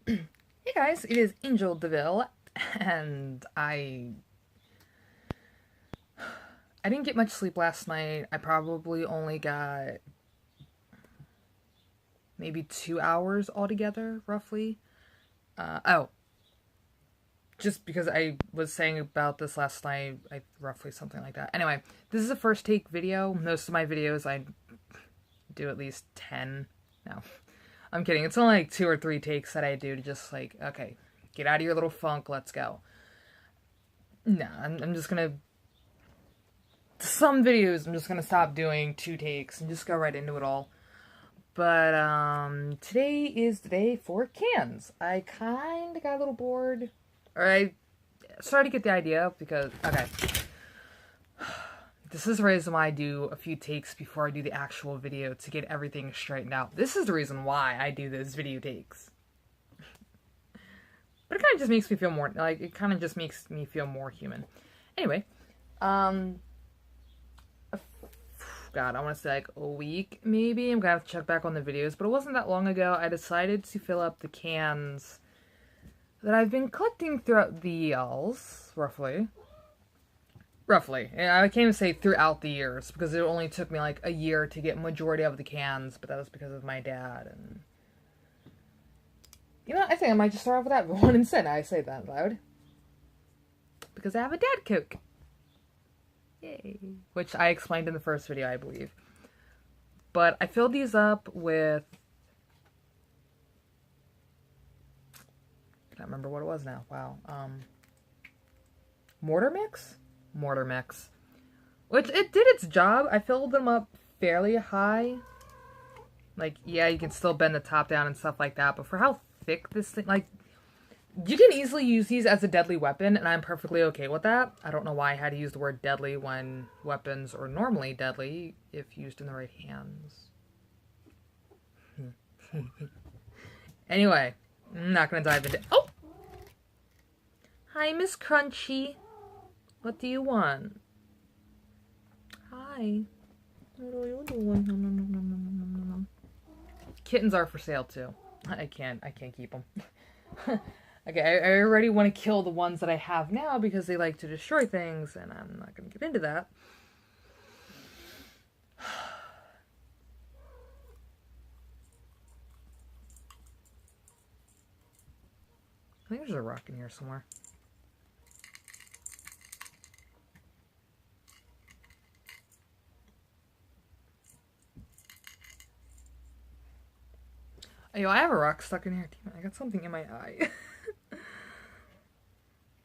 Hey guys, it is Angel Deville, and I didn't get much sleep last night. I probably only got maybe 2 hours altogether, roughly. Oh, just because I was saying about this last night, roughly something like that. Anyway, this is a first take video. Most of my videos I do at least 10. No, I'm kidding. It's only like 2 or 3 takes that I do to just like, okay, get out of your little funk, let's go. No, I'm just gonna some videos I'm just gonna stop doing 2 takes and just go right into it all. But today is the day for cans. I kind of got a little bored, or I started to get the idea because okay, this is the reason why I do a few takes before I do the actual video to get everything straightened out. This is the reason why I do those video takes. But it kind of just makes me feel more like it kind of just makes me feel more human. Anyway, God, I want to say like a week maybe. I'm gonna have to check back on the videos, but it wasn't that long ago. I decided to fill up the cans that I've been collecting throughout the years, roughly. I can't even say throughout the years because it only took me like a year to get majority of the cans, but that was because of my dad. And you know, I think I might just start off with that one instead. I say that loud because I have a dad Coke. Yay. Which I explained in the first video, I believe. But I filled these up with... I can't remember what it was now. Wow. Mortar mix? Mortar mix. Which, it did its job. I filled them up fairly high. Like, yeah, you can still bend the top down and stuff like that. But for how thick this thing... Like, you can easily use these as a deadly weapon, and I'm perfectly okay with that. I don't know why I had to use the word deadly when weapons are normally deadly if used in the right hands. Anyway, I'm not gonna dive into... Oh! Hi, Miss Crunchy. What do you want? Hi. What are you doing? Kittens are for sale, too. I can't keep them. Okay, I already want to kill the ones that I have now because they like to destroy things, and I'm not going to get into that. I think there's a rock in here somewhere. Yo, I have a rock stuck in here. Damn it, I got something in my eye.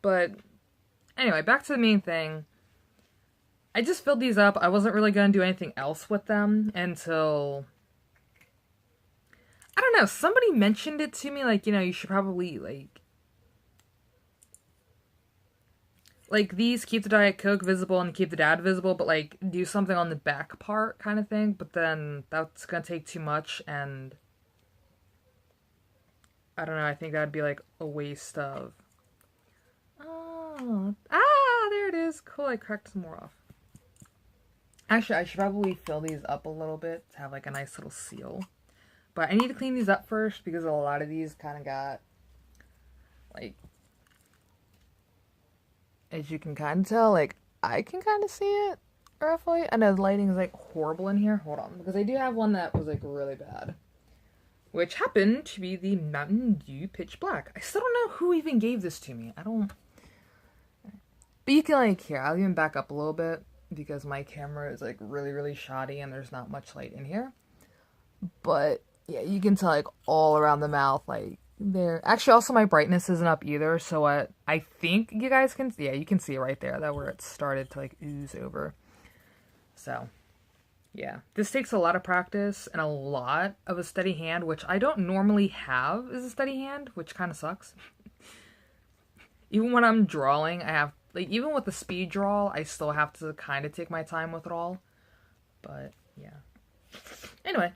But anyway, back to the main thing. I just filled these up. I wasn't really going to do anything else with them until... I don't know, somebody mentioned it to me, like, you know, you should probably, like these keep the Diet Coke visible and keep the dad visible, but, like, do something on the back part kind of thing, but then that's going to take too much, and I don't know, I think that would be, like, a waste of... Oh, there it is. Cool, I cracked some more off. Actually, I should probably fill these up a little bit to have, like, a nice little seal. But I need to clean these up first because a lot of these kind of got, like, as you can kind of tell, like, I can kind of see it, roughly. I know the lighting is, like, horrible in here. Hold on, because I do have one that was, like, really bad. Which happened to be the Mountain Dew Pitch Black. I still don't know who even gave this to me. I don't... But you can, like, here, I'll even back up a little bit because my camera is, like, really, really shoddy and there's not much light in here. But, yeah, you can tell, like, all around the mouth, like, there. Actually, also my brightness isn't up either, so what I think you guys can... Yeah, you can see it right there, that where it started to, like, ooze over. So... yeah, this takes a lot of practice and a lot of a steady hand, which I don't normally have as a steady hand, which kind of sucks. Even when I'm drawing, I have, like, even with the speed draw, I still have to kind of take my time with it all. But, yeah. Anyway.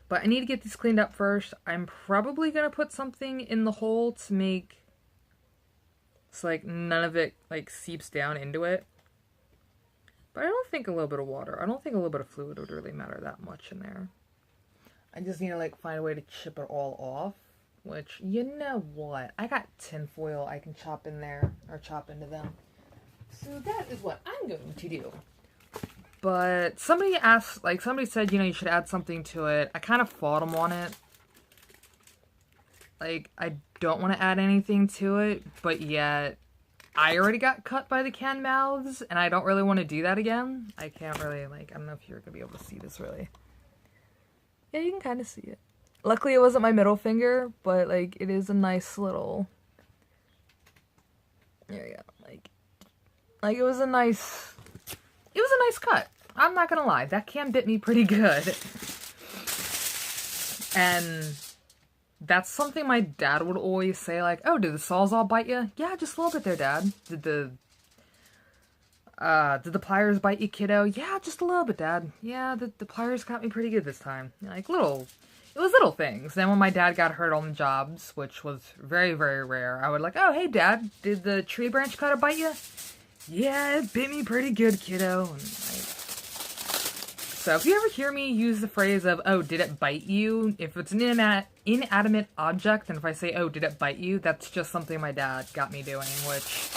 But I need to get these cleaned up first. I'm probably going to put something in the hole to make... so, like, none of it, like, seeps down into it. But I don't think a little bit of water, I don't think a little bit of fluid would really matter that much in there. I just need to, like, find a way to chip it all off. which, you know what? I got tinfoil I can chop in there, or chop into them. So that is what I'm going to do. But somebody asked, like, somebody said, you know, you should add something to it. I kind of fought them on it. Like, I don't want to add anything to it, but yet I already got cut by the canned mouths, and I don't really want to do that again. I can't really, like, I don't know if you're going to be able to see this, really. Yeah, you can kind of see it. Luckily, it wasn't my middle finger, but, like, it is a nice little... There you go. Like, it was a nice cut. I'm not gonna lie. That can bit me pretty good. And that's something my dad would always say, like, oh, did the Sawzall bite you? Yeah, just a little bit there, Dad. Did the pliers bite you, kiddo? Yeah, just a little bit, Dad. Yeah, the pliers got me pretty good this time. Like, it was little things. Then when my dad got hurt on the jobs, which was very, very rare, I would like, oh, hey, Dad, did the tree branch cutter bite you? Yeah, it bit me pretty good, kiddo. And, like, so if you ever hear me use the phrase of, oh, did it bite you? If it's an inanimate object, and if I say, oh, did it bite you? That's just something my dad got me doing, which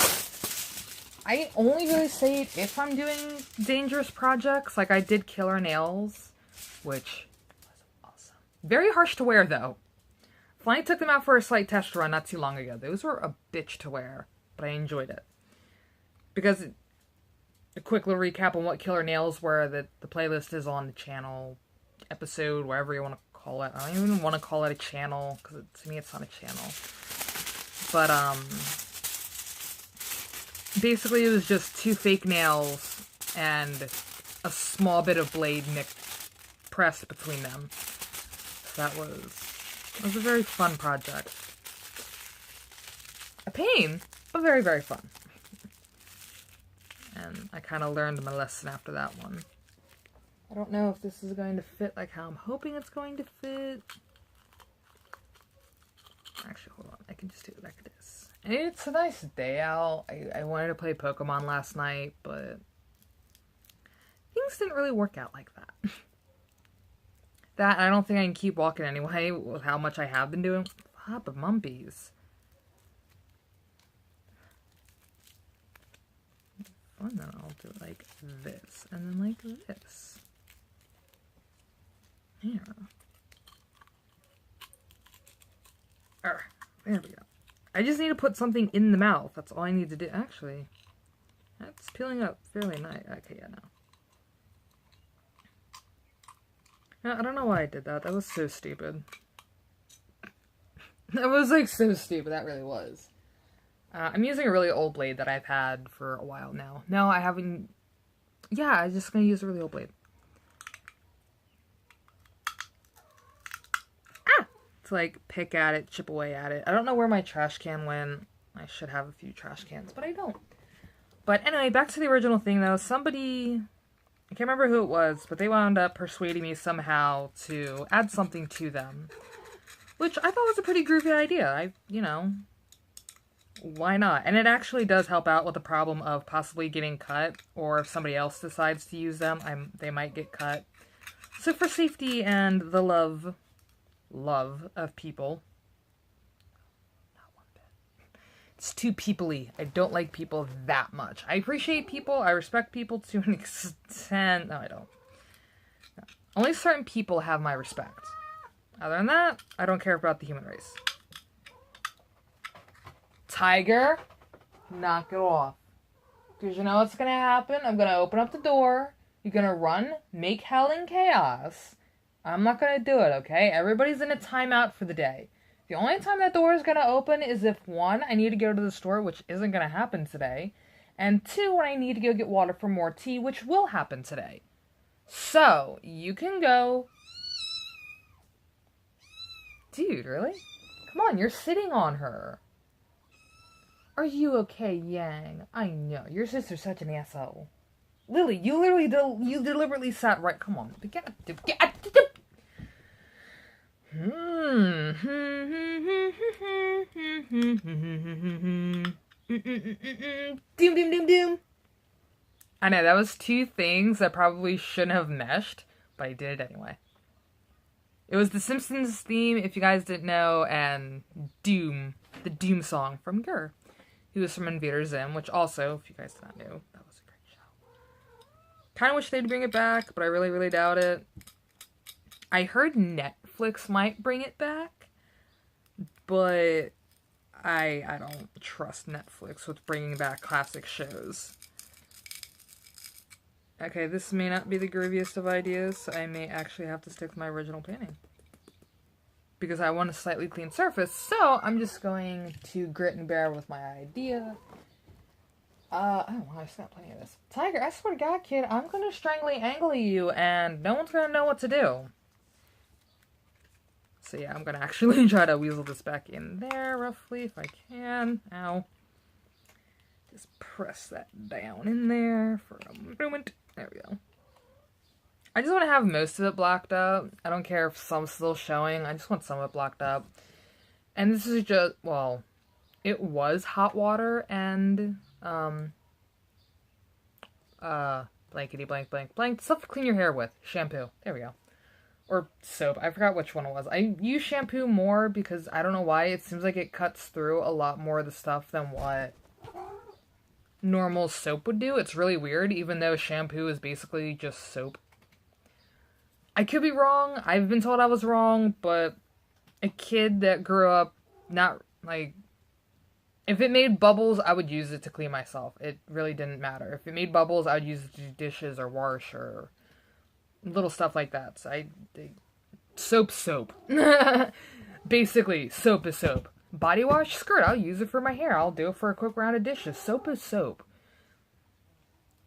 I only really say it if I'm doing dangerous projects. Like I did Killer Nails, which was awesome. Very harsh to wear, though. Finally took them out for a slight test run not too long ago. Those were a bitch to wear, but I enjoyed it. Because, a quick little recap on what Killer Nails were, that the playlist is on the channel, episode, whatever you want to call it. I don't even want to call it a channel, because to me it's not a channel. But, basically it was just 2 fake nails and a small bit of blade pressed between them. So that was a very fun project. A pain, but very, very fun. And I kind of learned my lesson after that one. I don't know if this is going to fit like how I'm hoping it's going to fit. Actually, hold on. I can just do it like this. And it's a nice day out. I wanted to play Pokemon last night, but things didn't really work out like that. That, I don't think I can keep walking anyway with how much I have been doing. Papa Mumpies. And then I'll do it like this, and then like this. Yeah. There we go. I just need to put something in the mouth. That's all I need to do. Actually, that's peeling up fairly nice. Okay, yeah, no. I don't know why I did that. That was so stupid. That was like so stupid. That really was. I'm using a really old blade that I've had for a while now. No, I haven't... Yeah, I'm just going to use a really old blade. Ah! To, like, pick at it, chip away at it. I don't know where my trash can went. I should have a few trash cans, but I don't. But anyway, back to the original thing, though. Somebody... I can't remember who it was, but they wound up persuading me somehow to add something to them. Which I thought was a pretty groovy idea. You know... Why not? And it actually does help out with the problem of possibly getting cut, or if somebody else decides to use them, they might get cut. So for safety and the love of people. Not one bit. It's too people-y. I don't like people that much. I appreciate people, I respect people to an extent. No, I don't. No. Only certain people have my respect. Other than that, I don't care about the human race. Tiger, knock it off. Because you know what's going to happen? I'm going to open up the door. You're going to run, make hell and chaos. I'm not going to do it, okay? Everybody's in a timeout for the day. The only time that door is going to open is if, 1, I need to go to the store, which isn't going to happen today. And 2, when I need to go get water for more tea, which will happen today. So, you can go... Dude, really? Come on, you're sitting on her. Are you okay, Yang? I know. Your sister's such an asshole. Lily, you literally you deliberately sat right... Come on. Doom, doom, doom, doom. I know, that was 2 things that probably shouldn't have meshed, but I did it anyway. It was the Simpsons theme, if you guys didn't know, and Doom, the Doom song from Gurr, who was from Invader Zim, which also, if you guys did not know, that was a great show. Kind of wish they'd bring it back, but I really, really doubt it. I heard Netflix might bring it back, but I don't trust Netflix with bringing back classic shows. Okay, this may not be the grooviest of ideas, so I may actually have to stick with my original planning. Because I want a slightly clean surface, so I'm just going to grit and bear with my idea. I don't know, I just got plenty of this. Tiger, I swear to God, kid, I'm gonna strangly angle you, and no one's gonna know what to do. So yeah, I'm gonna actually try to weasel this back in there, roughly, if I can. Ow. Just press that down in there for a moment. There we go. I just want to have most of it blocked up. I don't care if some's still showing. I just want some of it blocked up. And this is just, well, it was hot water and, blankety blank blank blank. Stuff to clean your hair with. Shampoo. There we go. Or soap. I forgot which one it was. I use shampoo more because I don't know why. It seems like it cuts through a lot more of the stuff than what normal soap would do. It's really weird, even though shampoo is basically just soap. I could be wrong. I've been told I was wrong, but a kid that grew up not, like, if it made bubbles, I would use it to clean myself. It really didn't matter. If it made bubbles, I would use it to do dishes or wash or little stuff like that. So soap. Basically, soap is soap. Body wash, skirt, I'll use it for my hair. I'll do it for a quick round of dishes. Soap is soap.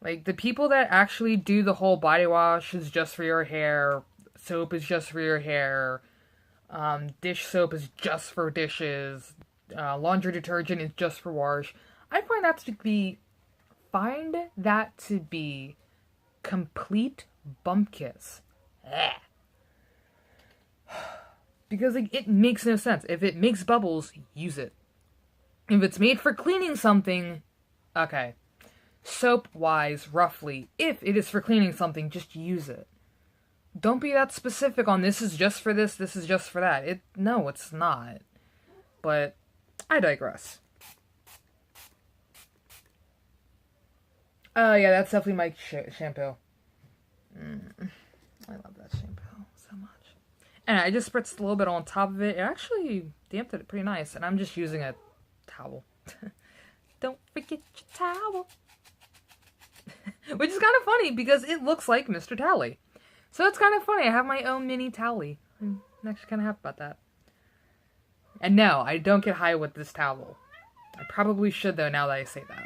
Like, the people that actually do the whole body wash is just for your hair, soap is just for your hair, dish soap is just for dishes, laundry detergent is just for wash. I find that to be complete bumpkiss. Because, like, it makes no sense. If it makes bubbles, use it. If it's made for cleaning something, okay. Soap-wise, roughly, if it is for cleaning something, just use it. Don't be that specific on this is just for this is just for that. No, it's not. But I digress. Oh, yeah, that's definitely my shampoo. I love that shampoo so much. And I just spritzed a little bit on top of it. It actually damped it pretty nice. And I'm just using a towel. Don't forget your towel. Which is kind of funny because it looks like Mr. Towley. So it's kind of funny. I have my own mini Towley. I'm actually kind of happy about that. And no, I don't get high with this towel. I probably should though now that I say that.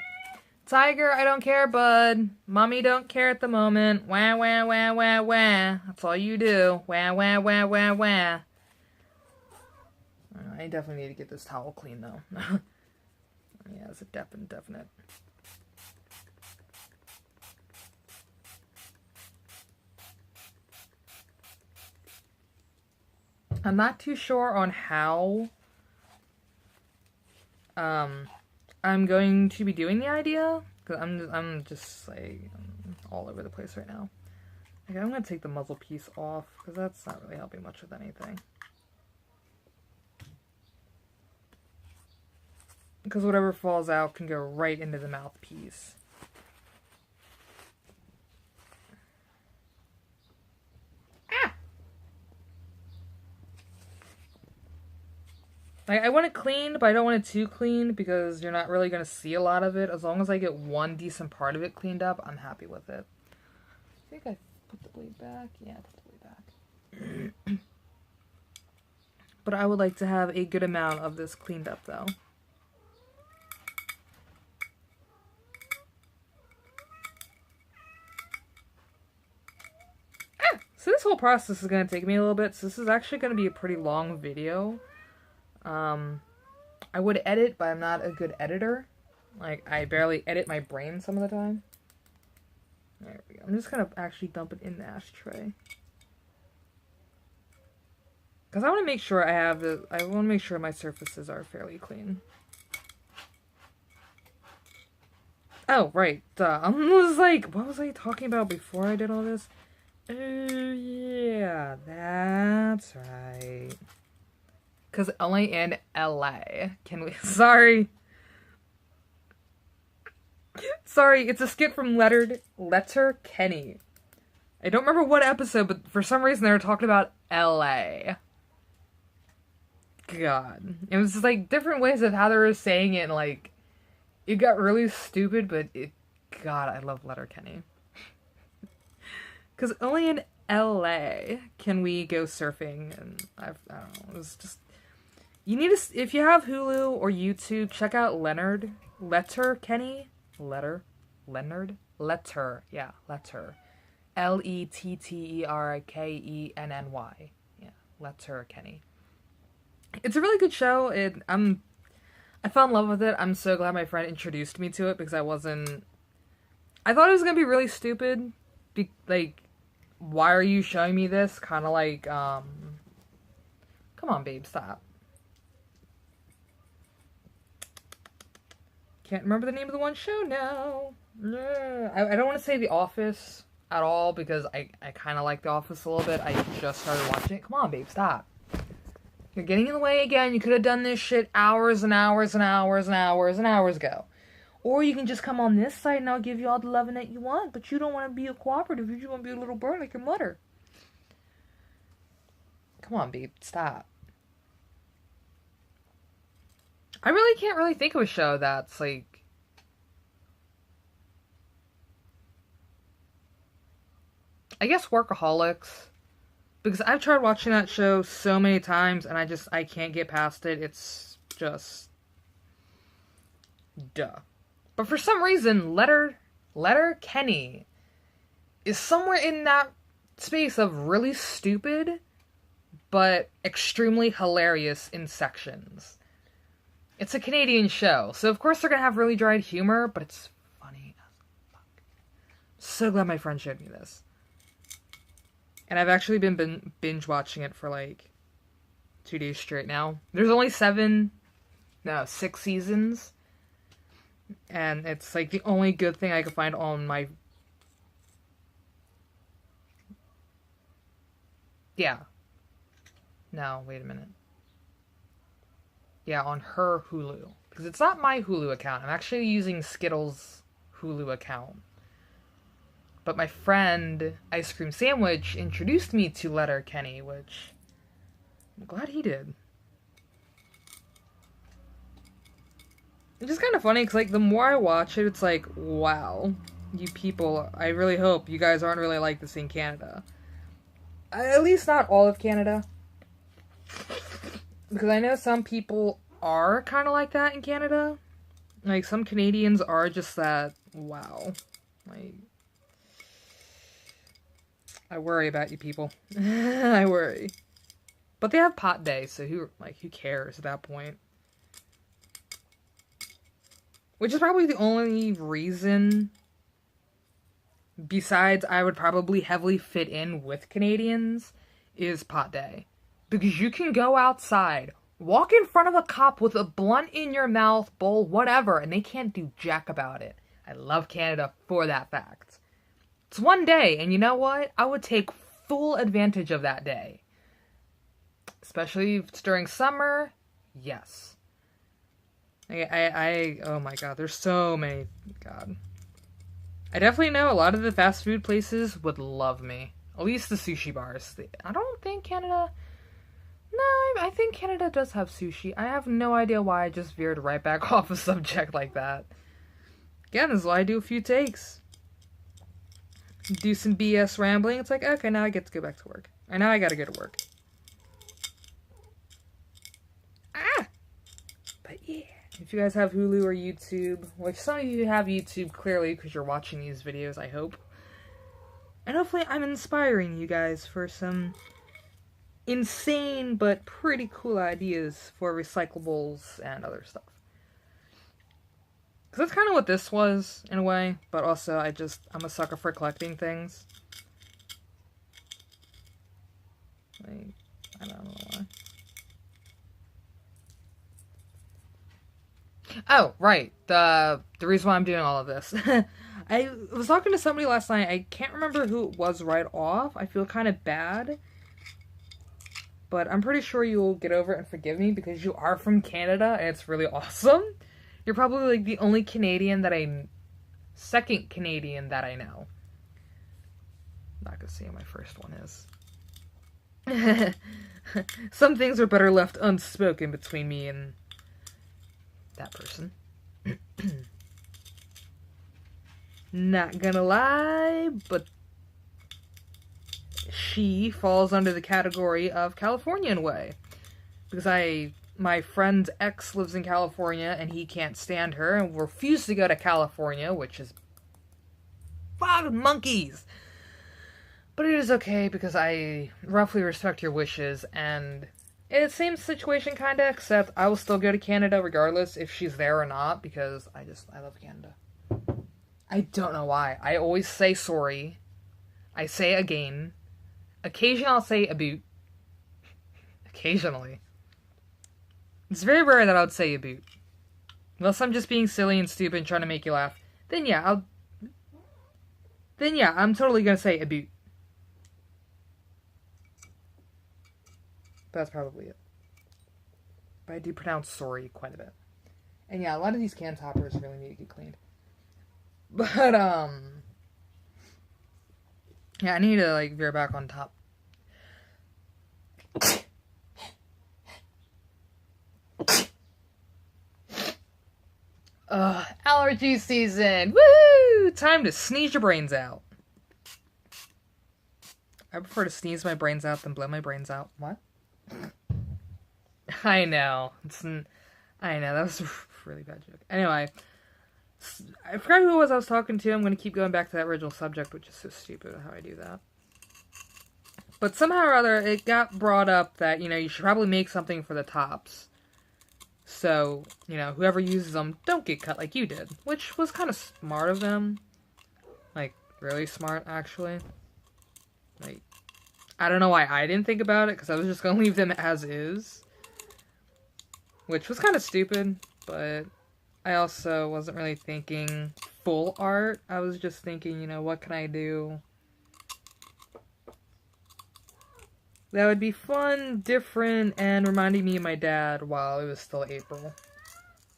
Tiger, I don't care, bud. Mommy don't care at the moment. Wah, wah, wah, wah, wah. That's all you do. Wah, wah, wah, wah, wah. I definitely need to get this towel clean, though. Yeah, it's a definite. I'm not too sure on how I'm going to be doing the idea, because I'm just like all over the place right now. Okay, I'm gonna take the muzzle piece off because that's not really helping much with anything. Because whatever falls out can go right into the mouthpiece. Ah! Like, I want it cleaned, but I don't want it too clean because you're not really going to see a lot of it. As long as I get one decent part of it cleaned up, I'm happy with it. I think I put the blade back. Yeah, I put the blade back. But I would like to have a good amount of this cleaned up, though. So this whole process is going to take me a little bit, so this is actually going to be a pretty long video. I would edit, but I'm not a good editor. Like, I barely edit my brain some of the time. There we go. I'm just going to actually dump it in the ashtray. Because I want to make sure I want to make sure my surfaces are fairly clean. Oh, right. I was like, what was I talking about before I did all this? Yeah, that's right. Because only in LA can we. Sorry. Sorry, it's a skit from Letterkenny. I don't remember what episode, but for some reason they were talking about LA. God. It was just like different ways of how they were saying it, and like, it got really stupid, but it. God, I love Letterkenny. Because only in LA can we go surfing, and I don't know, it was just. You need to, if you have Hulu or YouTube, check out Letterkenny. Letter? Leonard? Letter. Yeah, Letter. Letterkenny. Yeah, Letterkenny. It's a really good show. I fell in love with it. I'm so glad my friend introduced me to it because I thought it was gonna be really stupid. Like, why are you showing me this? Kind of like, come on, babe, stop. Can't remember the name of the one show now. I don't want to say The Office at all because I kind of like The Office a little bit. I just started watching it. Come on, babe, stop. You're getting in the way again. You could have done this shit hours and hours and hours and hours and hours ago. Or you can just come on this site and I'll give you all the loving that you want. But you don't want to be a cooperative. You just want to be a little bird like your mother. Come on, babe, stop. I really can't really think of a show that's like. I guess Workaholics. Because I've tried watching that show so many times and I can't get past it. It's just. Duh. But for some reason, Letterkenny is somewhere in that space of really stupid, but extremely hilarious in sections. It's a Canadian show, so of course they're gonna have really dry humor, but it's funny as fuck. So glad my friend showed me this. And I've actually been binge watching it for like 2 days straight now. There's only 6 seasons. And it's like the only good thing I could find on my... Yeah. No, wait a minute. Yeah, on her Hulu. Because it's not my Hulu account. I'm actually using Skittles' Hulu account. But my friend, Ice Cream Sandwich, introduced me to Letterkenny, which I'm glad he did. It's just kind of funny, because, like, the more I watch it, it's like, wow, you people, I really hope you guys aren't really like this in Canada. At least not all of Canada. Because I know some people are kind of like that in Canada. Like, some Canadians are just that, wow. Like, I worry about you people. I worry. But they have pot day, so who cares at that point? Which is probably the only reason, besides I would probably heavily fit in with Canadians, is pot day. Because you can go outside, walk in front of a cop with a blunt in your mouth, bowl, whatever, and they can't do jack about it. I love Canada for that fact. It's one day, and you know what? I would take full advantage of that day. Especially if it's during summer, yes. Oh my god, there's so many, god. I definitely know a lot of the fast food places would love me. At least the sushi bars. I don't think Canada... No, I think Canada does have sushi. I have no idea why I just veered right back off a subject like that. Again, this is why I do a few takes. Do some BS rambling. It's like, okay, now I get to go back to work. Or now I gotta go to work. Ah! But yeah. If you guys have Hulu or YouTube, which some of you have YouTube clearly because you're watching these videos, I hope. And hopefully I'm inspiring you guys for some insane but pretty cool ideas for recyclables and other stuff. Because that's kind of what this was, in a way, but also I'm a sucker for collecting things. Like, I don't know why. Oh, right. The reason why I'm doing all of this. I was talking to somebody last night. I can't remember who it was right off. I feel kind of bad. But I'm pretty sure you'll get over it and forgive me because you are from Canada and it's really awesome. You're probably like the only Canadian second Canadian that I know. I'm not gonna say what my first one is. Some things are better left unspoken between me and that person. Not gonna lie, but she falls under the category of Californian way. Because my friend's ex lives in California and he can't stand her and refused to go to California, which is fucking monkeys. But it is okay because I roughly respect your wishes, and it's the same situation kinda, except I will still go to Canada regardless if she's there or not, because I love Canada. I don't know why. I always say sorry. I say again. Occasionally I'll say a boot. Occasionally. It's very rare that I would say a boot. Unless I'm just being silly and stupid and trying to make you laugh. Then yeah, I'm totally gonna say a boot. But that's probably it. But I do pronounce sorry quite a bit. And yeah, a lot of these can toppers really need to get cleaned. But, yeah, I need to, like, veer back on top. Allergy season! Woo! Time to sneeze your brains out. I prefer to sneeze my brains out than blow my brains out. What? I know. I know, that was a really bad joke. Anyway, I forgot who it was I was talking to. I'm going to keep going back to that original subject, which is so stupid how I do that. But somehow or other, it got brought up that, you should probably make something for the tops. So, whoever uses them, don't get cut like you did. Which was kind of smart of them. Like, really smart, actually. Like, I don't know why I didn't think about it, because I was just going to leave them as is. Which was kind of stupid, but I also wasn't really thinking full art. I was just thinking, what can I do that would be fun, different, and reminding me of my dad while it was still April.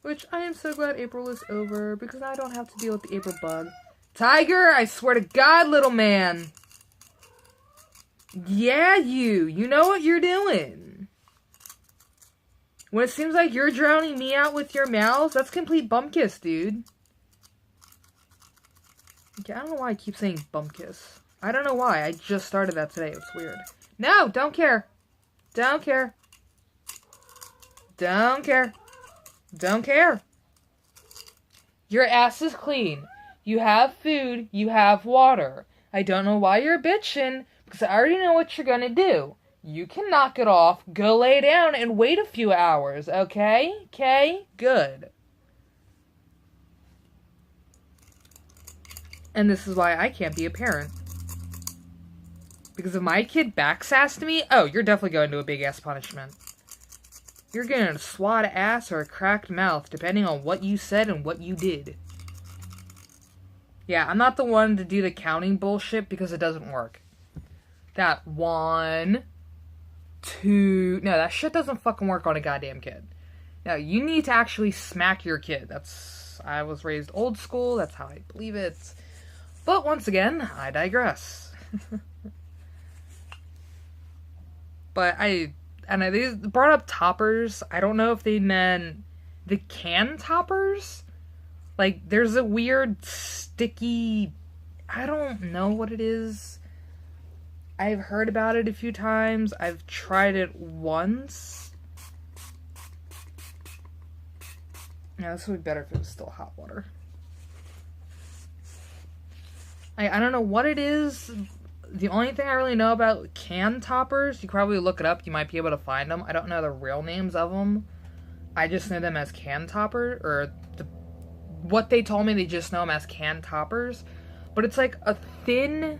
Which I am so glad April is over, because I don't have to deal with the April bug. Tiger, I swear to God, little man. Yeah, you know what you're doing. When it seems like you're drowning me out with your mouth, that's complete bumkiss, dude. Okay, I don't know why I keep saying bumkiss. I don't know why. I just started that today. It's weird. No, don't care. Don't care. Don't care. Don't care. Your ass is clean. You have food. You have water. I don't know why you're bitching, because I already know what you're gonna do. You can knock it off, go lay down, and wait a few hours, okay? Okay? Good. And this is why I can't be a parent. Because if my kid backsassed me, oh, you're definitely going to a big-ass punishment. You're getting a swat ass or a cracked mouth, depending on what you said and what you did. Yeah, I'm not the one to do the counting bullshit because it doesn't work. That 1, 2... No, that shit doesn't fucking work on a goddamn kid. No, you need to actually smack your kid. I was raised old school, that's how I believe it. But once again, I digress. But they brought up toppers. I don't know if they meant the can toppers. Like, there's a weird sticky... I don't know what it is. I've heard about it a few times. I've tried it once. Yeah, this would be better if it was still hot water. I don't know what it is. The only thing I really know about can toppers, you can probably look it up. You might be able to find them. I don't know the real names of them. I just know them as can topper, or what they told me, they just know them as can toppers. But it's like a thin...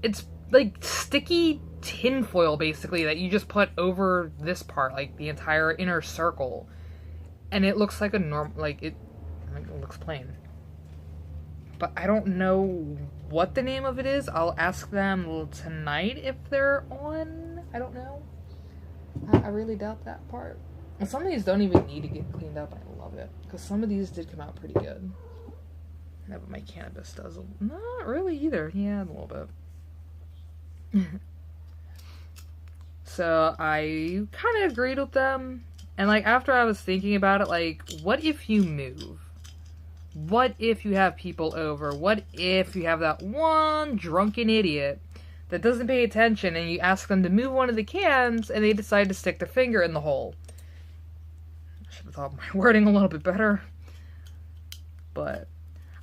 It's like sticky tinfoil, basically, that you just put over this part, like the entire inner circle. And it looks like a normal, like it... Like, it looks plain. But I don't know what the name of it is. I'll ask them tonight if they're on. I don't know. I really doubt that part. And some of these don't even need to get cleaned up. I love it. Because some of these did come out pretty good. No, but my cannabis does. Not really either. Yeah, a little bit. So I kind of agreed with them. And like after I was thinking about it, like, what if you move? What if you have people over? What if you have that one drunken idiot that doesn't pay attention and you ask them to move one of the cans and they decide to stick their finger in the hole? I should have thought of my wording a little bit better. But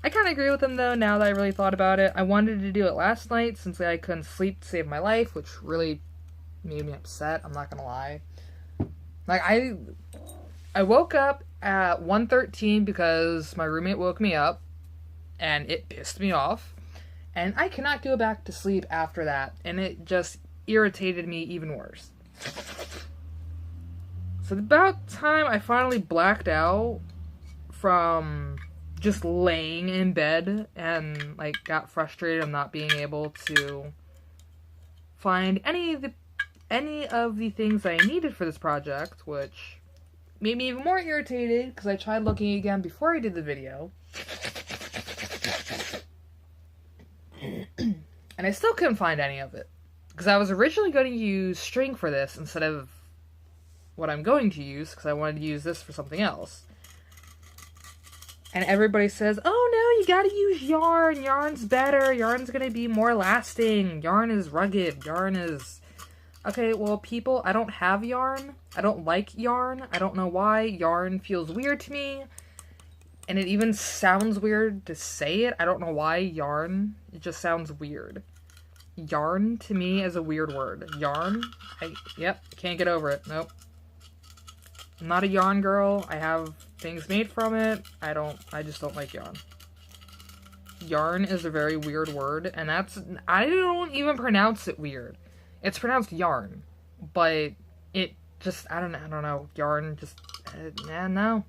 I kind of agree with them though, now that I really thought about it. I wanted to do it last night since I couldn't sleep to save my life, which really made me upset, I'm not gonna lie. Like, I woke up at 1:13 because my roommate woke me up, and it pissed me off, and I cannot go back to sleep after that, and it just irritated me even worse. So about time I finally blacked out from just laying in bed and like got frustrated of not being able to find any of the things I needed for this project, which made me even more irritated because I tried looking again before I did the video. And I still couldn't find any of it. Because I was originally going to use string for this instead of what I'm going to use, because I wanted to use this for something else. And everybody says, oh no, you gotta use yarn. Yarn's better. Yarn's gonna be more lasting. Yarn is rugged. Yarn is... Okay, well, people, I don't have yarn. I don't like yarn. I don't know why. Yarn feels weird to me. And it even sounds weird to say it. I don't know why. Yarn. It just sounds weird. Yarn, to me, is a weird word. Yarn? Yep, can't get over it. Nope. I'm not a yarn girl. I have things made from it. I just don't like yarn. Yarn is a very weird word, and I don't even pronounce it weird. It's pronounced yarn, but it just, I don't know, yarn just, no.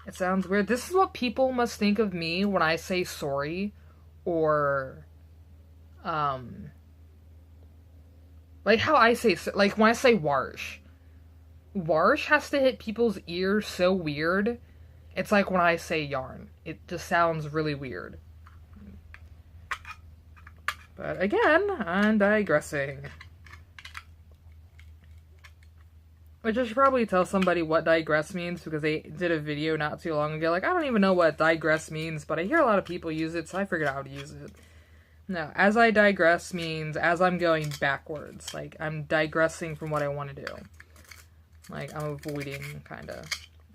It sounds weird. This is what people must think of me when I say sorry, or, like how I say, like when I say warsh. Warsh has to hit people's ears so weird. It's like when I say yarn. It just sounds really weird. But again, I'm digressing. Which I should probably tell somebody what digress means, because they did a video not too long ago. Like, I don't even know what digress means, but I hear a lot of people use it, so I figured out how to use it. No, as I digress means as I'm going backwards. Like, I'm digressing from what I want to do. Like, I'm avoiding, kinda.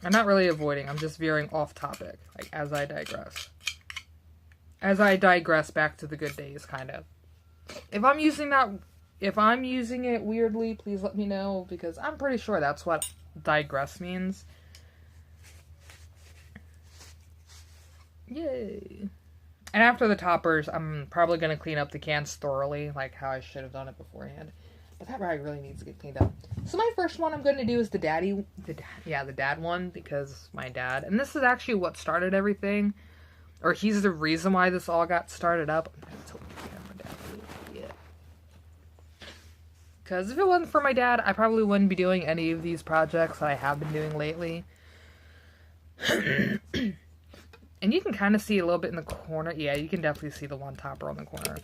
I'm not really avoiding, I'm just veering off topic. Like, as I digress. As I digress back to the good days, kind of. If I'm using it weirdly, please let me know, because I'm pretty sure that's what digress means. Yay. And after the toppers, I'm probably going to clean up the cans thoroughly, like how I should have done it beforehand. But that rag really needs to get cleaned up. So my first one I'm going to do is the dad one, because my dad, and this is actually what started everything, or he's the reason why this all got started up. I'm going to tilt the camera down a little bit. Because if it wasn't for my dad, I probably wouldn't be doing any of these projects that I have been doing lately. And you can kind of see a little bit in the corner. Yeah, you can definitely see the one topper on the corner.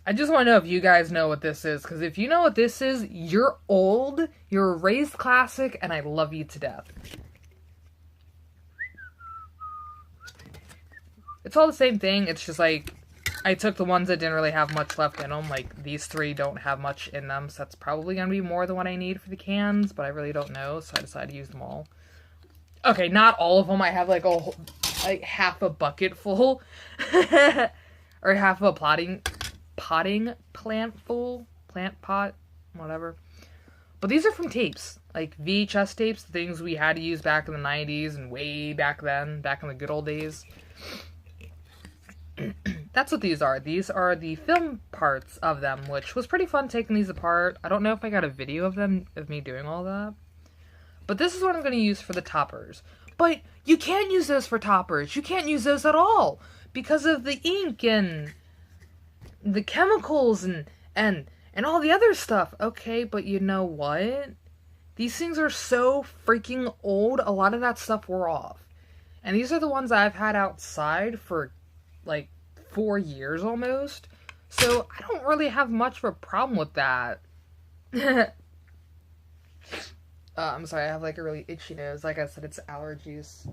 I just want to know if you guys know what this is, because if you know what this is, you're old, you're a raised classic, and I love you to death. It's all the same thing, it's just like, I took the ones that didn't really have much left in them, like these three don't have much in them, so that's probably going to be more than what I need for the cans, but I really don't know, so I decided to use them all. Okay, not all of them, I have like half a bucket full, or half of a potting plant full, plant pot, whatever. But these are from tapes, like VHS tapes, the things we had to use back in the 90s and way back then, back in the good old days. that's what these are. These are the film parts of them, which was pretty fun taking these apart. I don't know if I got a video of them, of me doing all that. But this is what I'm going to use for the toppers. But you can't use those for toppers. You can't use those at all because of the ink and the chemicals and all the other stuff. Okay, but you know what? These things are so freaking old. A lot of that stuff wore off. And these are the ones I've had outside for like 4 years almost. So I don't really have much of a problem with that. I'm sorry, I have like a really itchy nose. Like I said, it's allergies.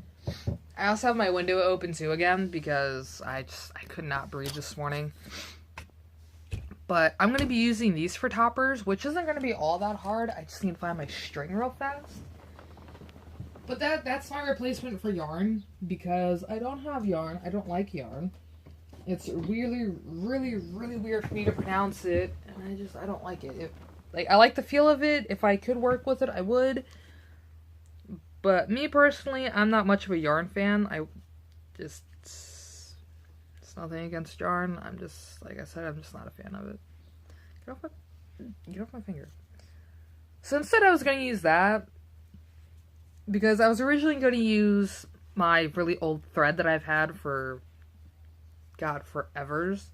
I also have my window open too again because I could not breathe this morning. But I'm going to be using these for toppers, which isn't going to be all that hard. I just need to find my string real fast. But that's my replacement for yarn because I don't have yarn. I don't like yarn. It's really, really, really weird for me to pronounce it, and I don't like it. I like the feel of it. If I could work with it, I would. But me personally, I'm not much of a yarn fan. It's nothing against yarn. I'm just, like I said, I'm just not a fan of it. Get off my finger. So instead I was going to use that because I was originally going to use my really old thread that I've had for, God, forevers.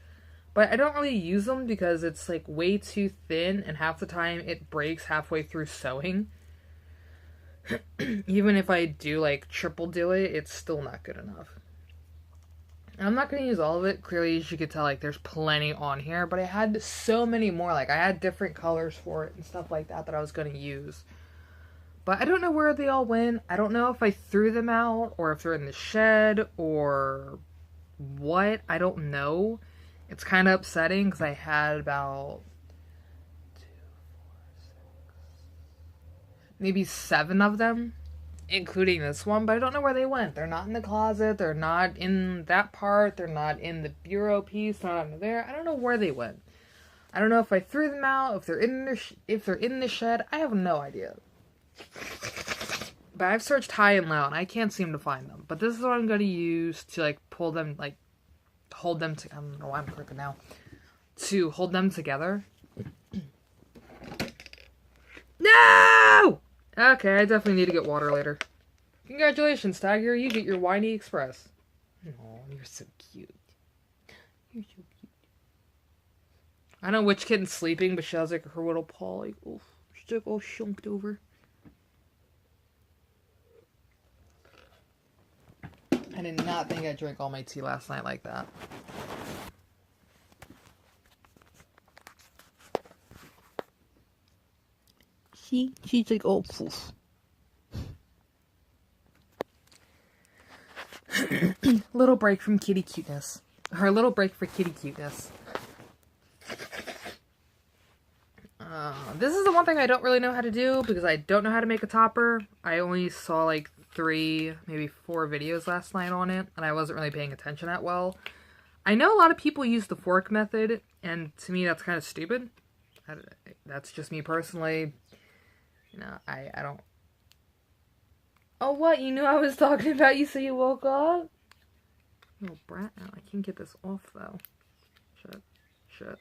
But I don't really use them because it's like way too thin and half the time it breaks halfway through sewing. Even if I do like triple do it, it's still not good enough. And I'm not going to use all of it. Clearly, as you can tell, like, there's plenty on here. But I had so many more. Like, I had different colors for it and stuff like that I was going to use. But I don't know where they all went. I don't know if I threw them out or if they're in the shed or what. I don't know. It's kind of upsetting because I had about maybe 7 of them, including this one, but I don't know where they went. They're not in the closet. They're not in that part. They're not in the bureau piece. They're not under there. I don't know where they went. I don't know if I threw them out, if they're in the shed. I have no idea. But I've searched high and low, and I can't seem to find them. But this is what I'm going to use to, like, pull them, like, hold them to, I don't know why I'm crooked now. To hold them together. No! Okay, I definitely need to get water later. Congratulations, Tiger. You get your Whiny Express. Oh, you're so cute. You're so cute. I know which kitten's sleeping, but she has, like, her little paw, like, oh, she's, like, all shunked over. I did not think I'd drink all my tea last night like that. She's like, oh, poof. Little break from kitty cuteness. Her little break for kitty cuteness. This is the one thing I don't really know how to do because I don't know how to make a topper. I only saw like 3, maybe 4 videos last night on it, and I wasn't really paying attention that well. I know a lot of people use the fork method, and to me that's kind of stupid. That's just me personally. You know, I don't... Oh, what? You knew I was talking about you, so you woke up? Little brat. Now I can't get this off, though. Shut.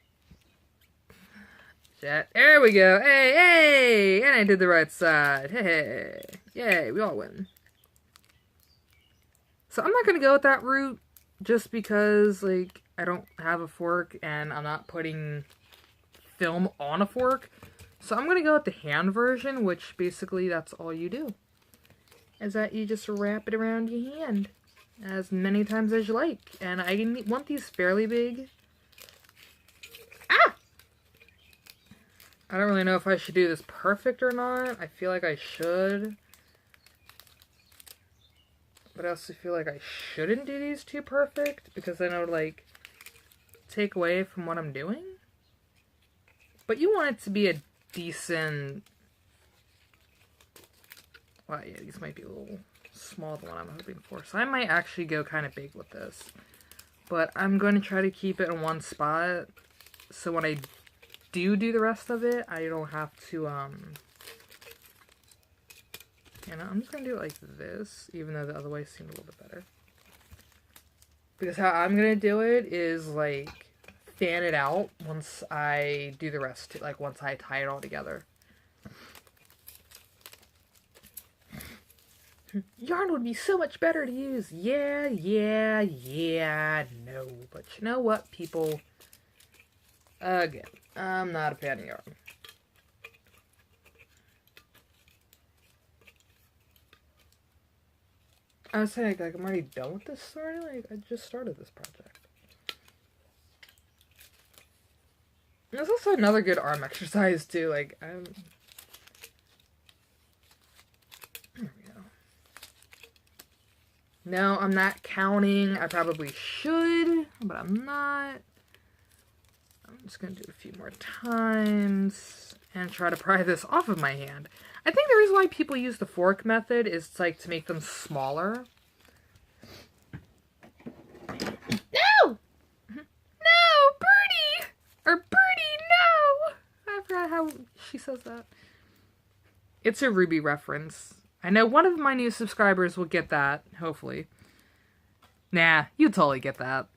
There we go. Hey! And I did the right side. Hey! Yay, we all win. So I'm not going to go with that route just because, like, I don't have a fork and I'm not putting film on a fork. So I'm going to go with the hand version, which basically that's all you do. Is that you just wrap it around your hand as many times as you like. And I want these fairly big. Ah! I don't really know if I should do this perfect or not. I feel like I should. But I also feel like I shouldn't do these too perfect because then it would, like, take away from what I'm doing. But you want it to be a decent... Well, yeah, these might be a little small than what I'm hoping for. So I might actually go kind of big with this. But I'm going to try to keep it in one spot. So when I do the rest of it, I don't have to, you know, I'm just going to do it like this. Even though the other way seemed a little bit better. Because how I'm gonna do it is like fan it out once I do the rest, like once I tie it all together. Yarn would be so much better to use. Yeah, no. But you know what, people? Again, I'm not a fan of yarn. I was saying, like, I'm already done with this story. Like, I just started this project. There's also another good arm exercise, too. Like, there we go. No, I'm not counting. I probably should, but I'm not. I'm just gonna do a few more times and try to pry this off of my hand. I think the reason why people use the fork method is like to make them smaller. No! No! Birdie! Or Birdie, no! I forgot how she says that. It's a Ruby reference. I know one of my new subscribers will get that, hopefully. Nah, you totally get that.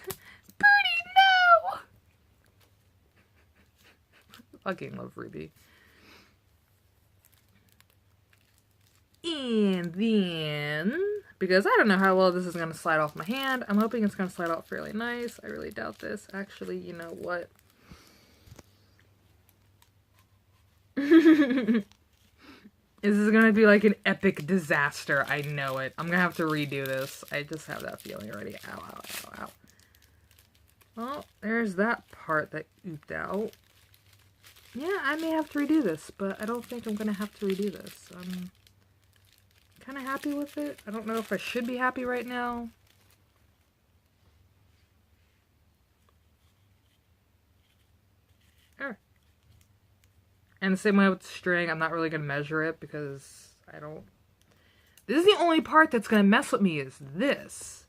Birdie, no! I fucking love Ruby. And then, because I don't know how well this is going to slide off my hand, I'm hoping it's going to slide out fairly nice. I really doubt this. Actually, you know what? This is going to be like an epic disaster. I know it. I'm going to have to redo this. I just have that feeling already. Ow, ow, ow, ow. Well, there's that part that ooped out. Yeah, I may have to redo this, but I don't think I'm going to have to redo this. I'm kind of happy with it. I don't know if I should be happy right now. And the same way with the string, I'm not really going to measure it because I don't... This is the only part that's going to mess with me is this.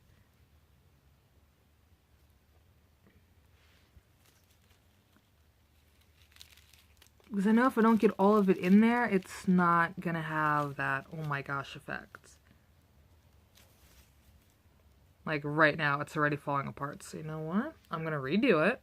Because I know if I don't get all of it in there, it's not going to have that oh my gosh effect. Like right now, it's already falling apart. So you know what? I'm going to redo it.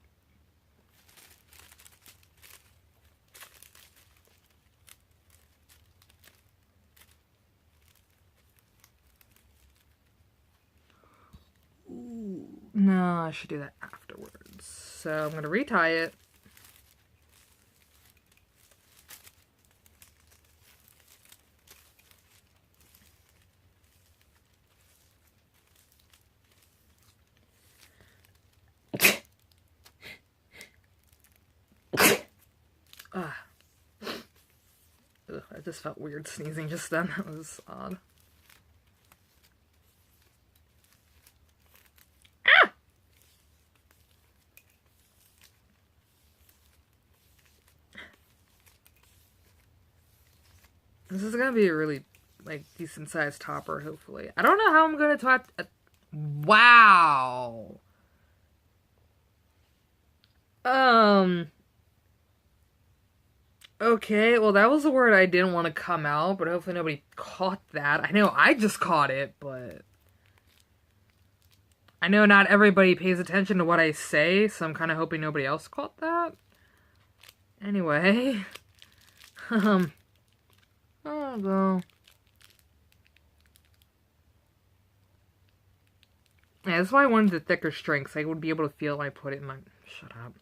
Ooh, no, I should do that afterwards. So I'm going to retie it. Ugh, I just felt weird sneezing just then. That was odd. Ah! This is gonna be a really, like, decent sized topper, hopefully. I don't know how I'm gonna top... Wow! Okay, well that was the word I didn't want to come out, but hopefully nobody caught that. I know I just caught it, but... I know not everybody pays attention to what I say, so I'm kind of hoping nobody else caught that. Anyway. Oh, go. Yeah, that's why I wanted the thicker string, so I would be able to feel when I put it in my... Shut up.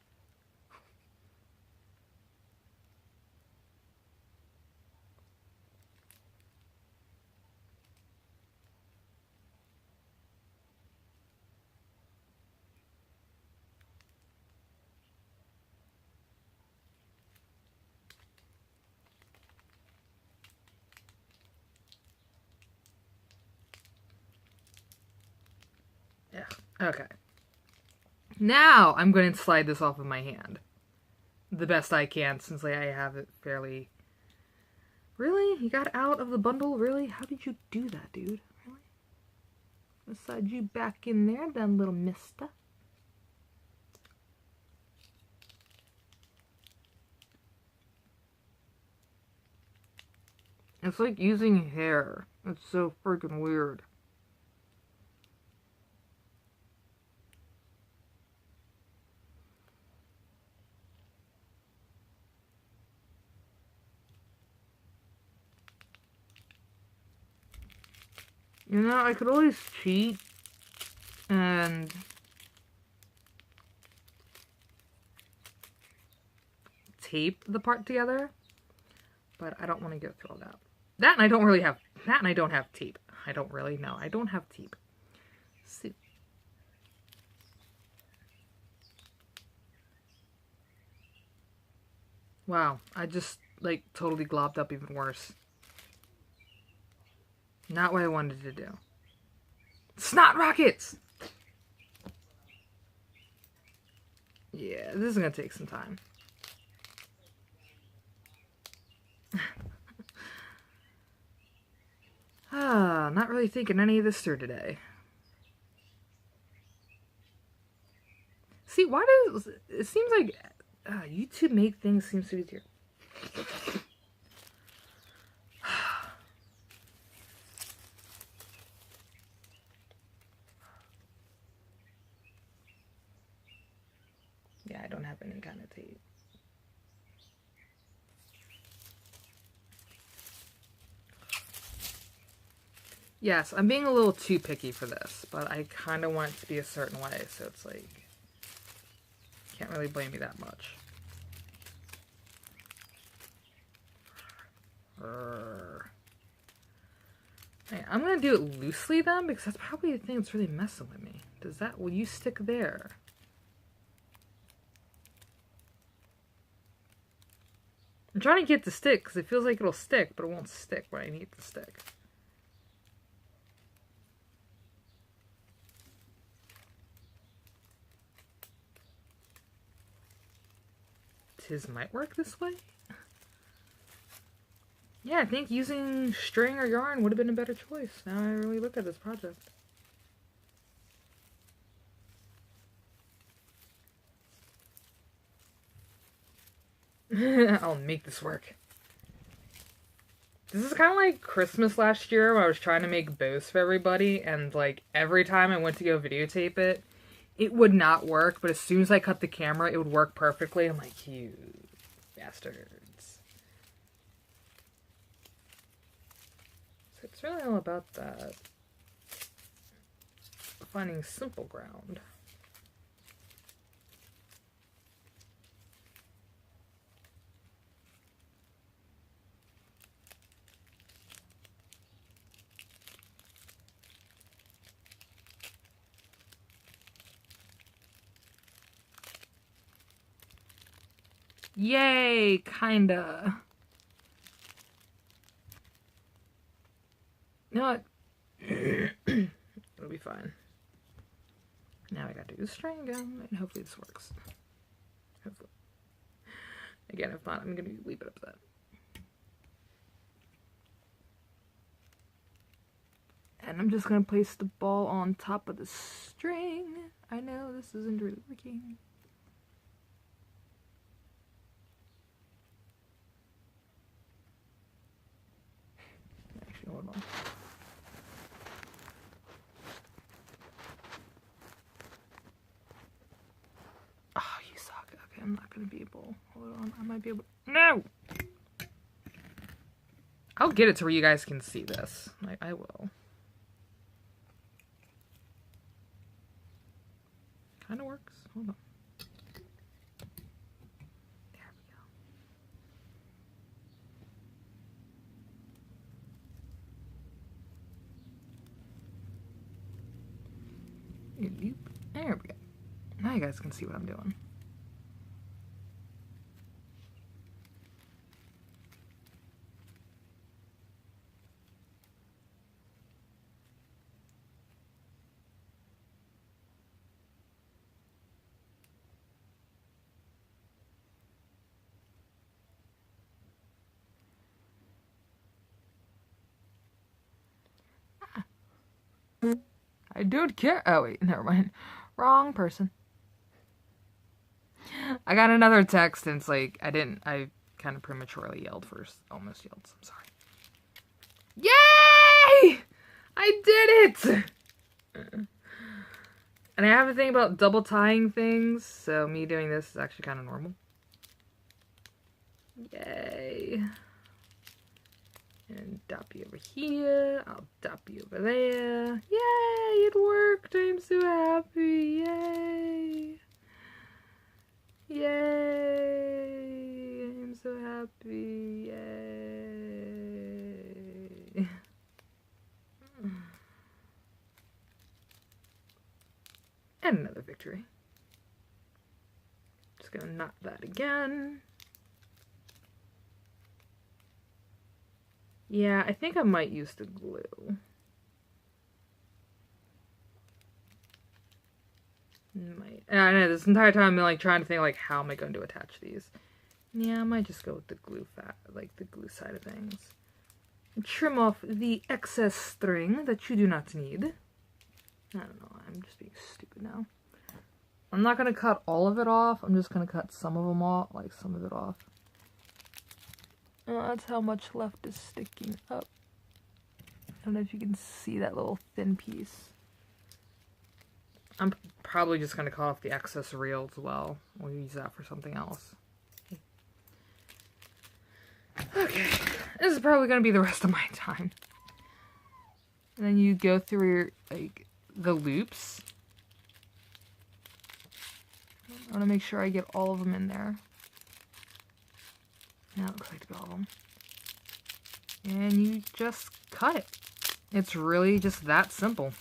Yeah, okay. Now I'm going to slide this off of my hand. The best I can, since like, I have it fairly... Really? You got out of the bundle? Really? How did you do that, dude? Really? I'll slide you back in there, then, little mister. It's like using hair. It's so freaking weird. You know, I could always cheat and tape the part together, but I don't want to go through all that. That and I don't really have, that and I don't have tape. I don't really know. I don't have tape. See. Wow, I just, like, totally globbed up even worse. Not what I wanted to do. Snot rockets! Yeah, this is gonna take some time. Not really thinking any of this through today. See, why does it seems like YouTube make things seem so easier? Yeah, I don't have any kind of tape. Yes, I'm being a little too picky for this, but I kind of want it to be a certain way, so it's like, can't really blame me that much. Right, I'm gonna do it loosely then, because that's probably the thing that's really messing with me. Does that, will you stick there? I'm trying to get it to stick, because it feels like it'll stick, but it won't stick when I need it to stick. Tis might work this way? Yeah, I think using string or yarn would have been a better choice. Now I really look at this project. I'll make this work. This is kind of like Christmas last year when I was trying to make bows for everybody, and like every time I went to go videotape it, it would not work, but as soon as I cut the camera, it would work perfectly. I'm like, you bastards. So it's really all about that. Finding simple ground. Yay, kinda. You know what? It'll be fine. Now I gotta do the string again, and hopefully this works. Hopefully. Again, if not, I'm gonna be a wee bit upset. And I'm just gonna place the ball on top of the string. I know this isn't really working. Actually, hold on. Oh, you suck. Okay, I'm not gonna be able. Hold on, I might be able. No! I'll get it to where you guys can see this. I will. Kind of works. Hold on. There we go. There we go. Now you guys can see what I'm doing. I don't care. Oh, wait, never mind. Wrong person. I got another text and it's like, I kind of prematurely yelled first. Almost yelled, so I'm sorry. Yay! I did it! And I have a thing about double tying things, so me doing this is actually kind of normal. Yay. And dop you over here. I'll dop you over there. Yay! It worked! I'm so happy! Yay! Yay! I'm so happy! Yay! And another victory. Just gonna knot that again. Yeah, I think I might use the glue. Might. And I know this entire time I've been like trying to think like how am I going to attach these? Yeah, I might just go with the glue like the glue side of things. And trim off the excess string that you do not need. I don't know, I'm just being stupid now. I'm not gonna cut all of it off, I'm just gonna cut some of them off, like some of it off. Oh, that's how much left is sticking up. I don't know if you can see that little thin piece. I'm probably just going to cut off the excess reel as well. We'll use that for something else. Okay, this is probably going to be the rest of my time. And then you go through like the loops. I want to make sure I get all of them in there. Now it looks like to be all of them. And you just cut it. It's really just that simple.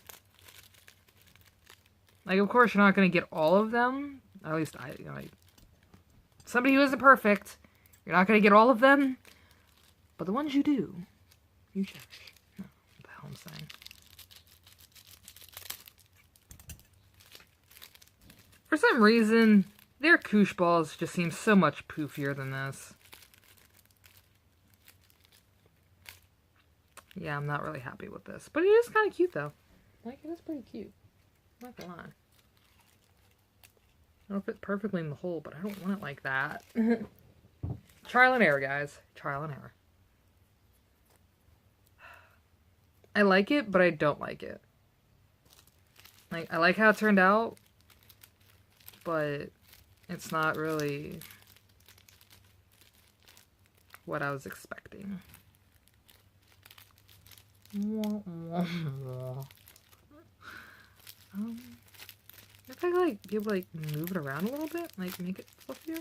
Like, of course, you're not going to get all of them. At least somebody who isn't perfect, you're not going to get all of them. But the ones you do, you cherish. No, what the hell I'm saying. For some reason, their koosh balls just seem so much poofier than this. Yeah, I'm not really happy with this. But it is kind of cute, though. Like, it is pretty cute. I'm not gonna lie. It'll fit perfectly in the hole, but I don't want it like that. Trial and error, guys. Trial and error. I like it, but I don't like it. Like, I like how it turned out, but it's not really what I was expecting. If I could, like, be able to, like, move it around a little bit, like, make it fluffier.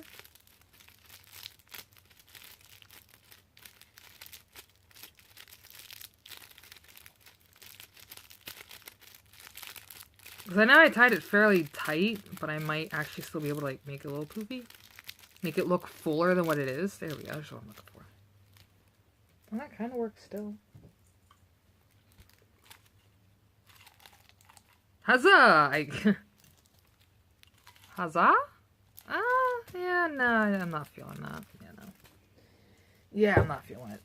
Because I know I tied it fairly tight, but I might actually still be able to, like, make it a little poofy. Make it look fuller than what it is. There we go, that's what I'm looking for. Well, that kind of works still. Huzzah! Huzzah? Yeah, no, I'm not feeling that. Yeah, no. Yeah, I'm not feeling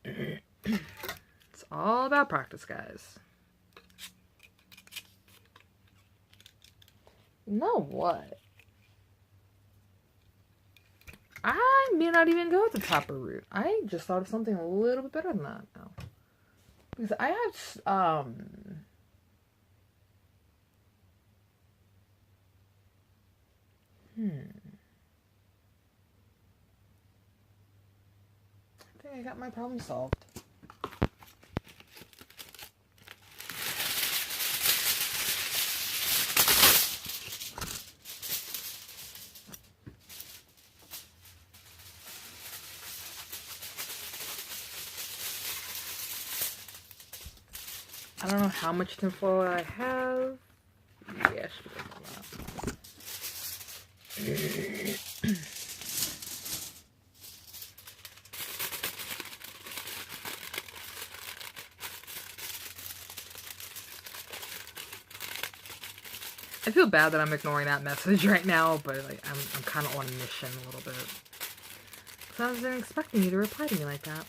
it. It's all about practice, guys. You know what? I may not even go with the topper route. I just thought of something a little bit better than that now. Because I have, I think I got my problem solved. I don't know how much tinfoil I have. Yeah, I should have done that. I feel bad that I'm ignoring that message right now, but like I'm kind of on a mission a little bit. Because I wasn't expecting you to reply to me like that.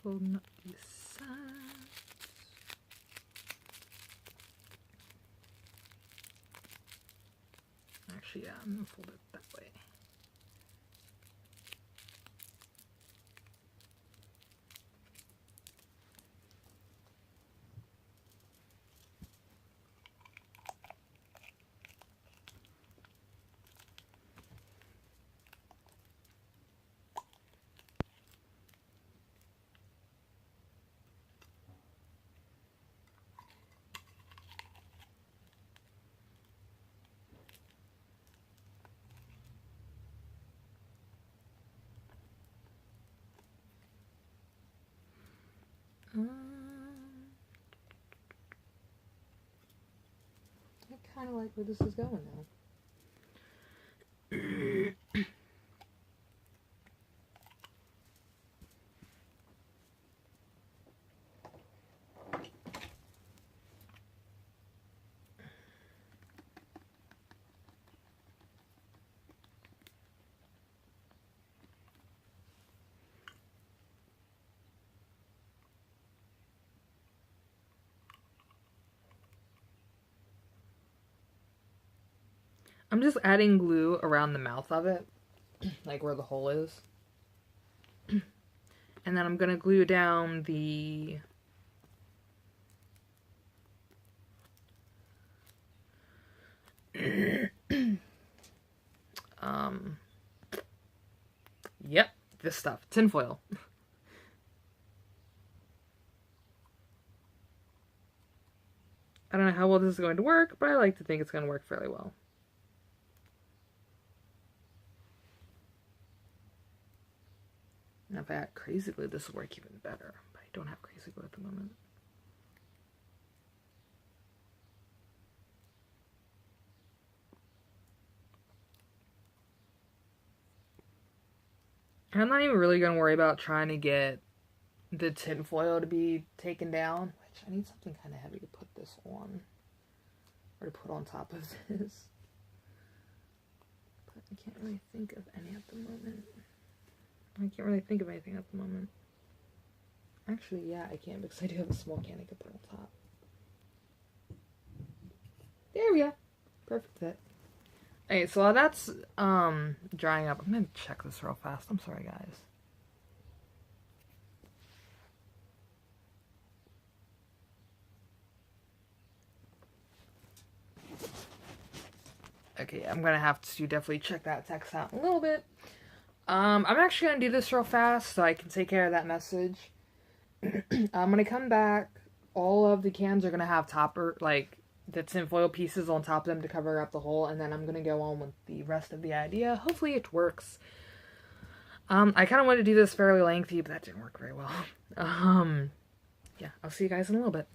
Folding up these sides. Actually, yeah, I'm gonna fold it that way. I kind of like where this is going now. I'm just adding glue around the mouth of it, like where the hole is. And then I'm going to glue down the yep, this stuff, tinfoil. I don't know how well this is going to work, but I like to think it's going to work fairly well. Now if I had crazy glue, this will work even better, but I don't have crazy glue at the moment. I'm not even really going to worry about trying to get the tinfoil to be taken down, which I need something kind of heavy to put this on, or to put on top of this. But I can't really think of any at the moment. I can't really think of anything at the moment. Actually, yeah, I can, because I do have a small can I could put on top. There we go. Perfect fit. Okay, so while that's drying up, I'm going to check this real fast. I'm sorry, guys. Okay, I'm going to have to definitely check that text out a little bit. I'm actually going to do this real fast so I can take care of that message. When I come back, all of the cans are going to have topper, like, the tinfoil pieces on top of them to cover up the hole, and then I'm going to go on with the rest of the idea. Hopefully it works. I kind of wanted to do this fairly lengthy, but that didn't work very well. Yeah, I'll see you guys in a little bit.